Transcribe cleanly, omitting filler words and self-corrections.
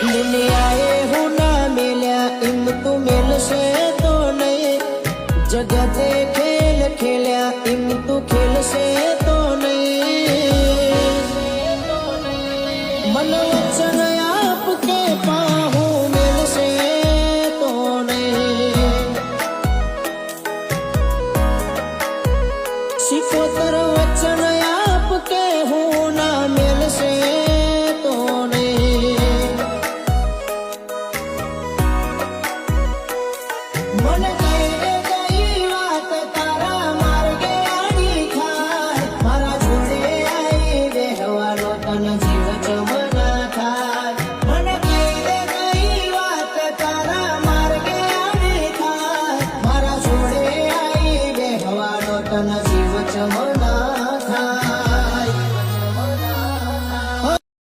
દુનિયાએ હું ના મેલ્યા એમ તું મેલશે તો નહીં, જગતે ખેલ ખેલ્યા એમ તું ખેલશે તો નહીં. મન વચન આપ કે પાહું મેલશે તો નહીં. સિકોતર વચન આપ કે હું ના મેલશે તો નહીં. મને કઈ વાત તારા માર્ગે આડી થાય, મારા જોડે આવી બેહવાનો તને જીવ ચમ